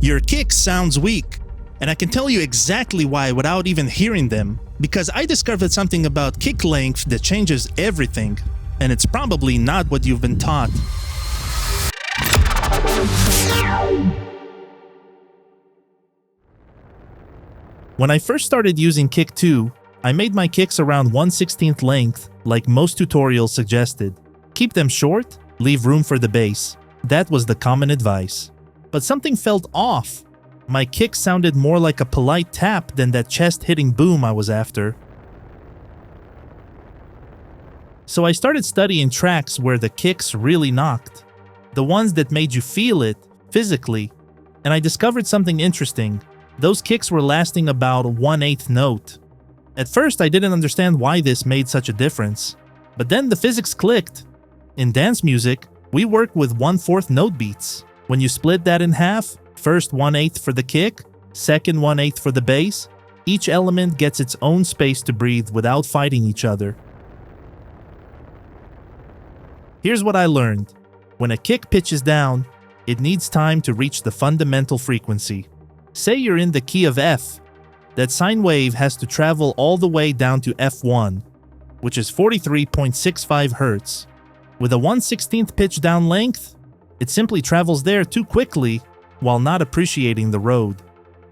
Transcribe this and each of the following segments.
Your kick sounds weak, and I can tell you exactly why without even hearing them, because I discovered something about kick length that changes everything, and it's probably not what you've been taught. When I first started using Kick 2, I made my kicks around 1/16th length, like most tutorials suggested. Keep them short, leave room for the bass. That was the common advice. But something felt off. My kick sounded more like a polite tap than that chest-hitting boom I was after. So I started studying tracks where the kicks really knocked. The ones that made you feel it, physically. And I discovered something interesting. Those kicks were lasting about 1/8th note. At first I didn't understand why this made such a difference. But then the physics clicked. In dance music, we work with 1/4 note beats. When you split that in half, first 1/8 for the kick, second 1/8 for the bass, each element gets its own space to breathe without fighting each other. Here's what I learned. When a kick pitches down, it needs time to reach the fundamental frequency. Say you're in the key of F. That sine wave has to travel all the way down to F1, which is 43.65 Hz. With a 1/16th pitch down length, it simply travels there too quickly while not appreciating the road.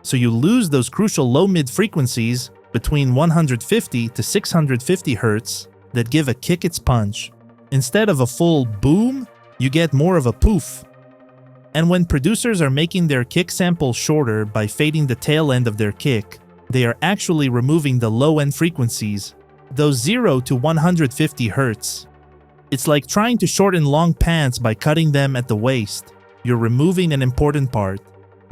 So you lose those crucial low-mid frequencies between 150 to 650 Hz that give a kick its punch. Instead of a full boom, you get more of a poof. And when producers are making their kick sample shorter by fading the tail end of their kick, they are actually removing the low-end frequencies, those 0 to 150 Hz. It's like trying to shorten long pants by cutting them at the waist. You're removing an important part,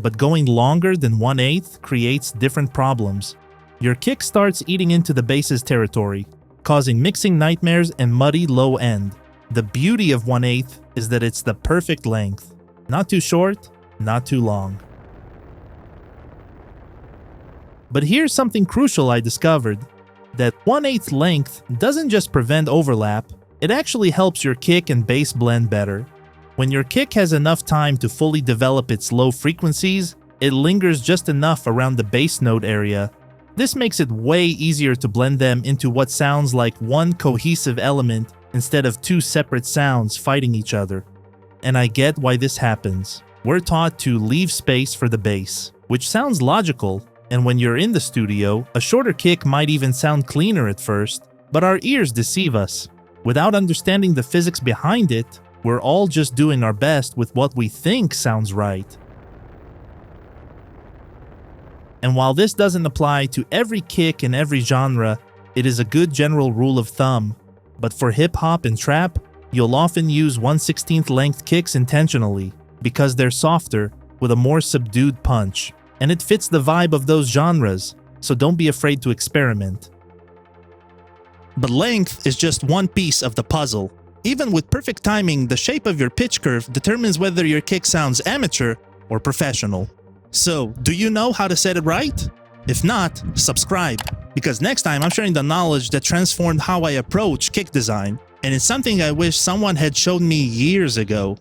but going longer than 1/8 creates different problems. Your kick starts eating into the bass's territory, causing mixing nightmares and muddy low end. The beauty of 1/8 is that it's the perfect length. Not too short, not too long. But here's something crucial I discovered. That 1/8 length doesn't just prevent overlap, it actually helps your kick and bass blend better. When your kick has enough time to fully develop its low frequencies, it lingers just enough around the bass note area. This makes it way easier to blend them into what sounds like one cohesive element instead of two separate sounds fighting each other. And I get why this happens. We're taught to leave space for the bass, which sounds logical, and when you're in the studio, a shorter kick might even sound cleaner at first, but our ears deceive us. Without understanding the physics behind it, we're all just doing our best with what we think sounds right. And while this doesn't apply to every kick in every genre, it is a good general rule of thumb. But for hip-hop and trap, you'll often use 1/16th length kicks intentionally because they're softer with a more subdued punch. And it fits the vibe of those genres, so don't be afraid to experiment. But length is just one piece of the puzzle. Even with perfect timing, the shape of your pitch curve determines whether your kick sounds amateur or professional. So, do you know how to set it right? If not, subscribe, because next time I'm sharing the knowledge that transformed how I approach kick design, and it's something I wish someone had shown me years ago.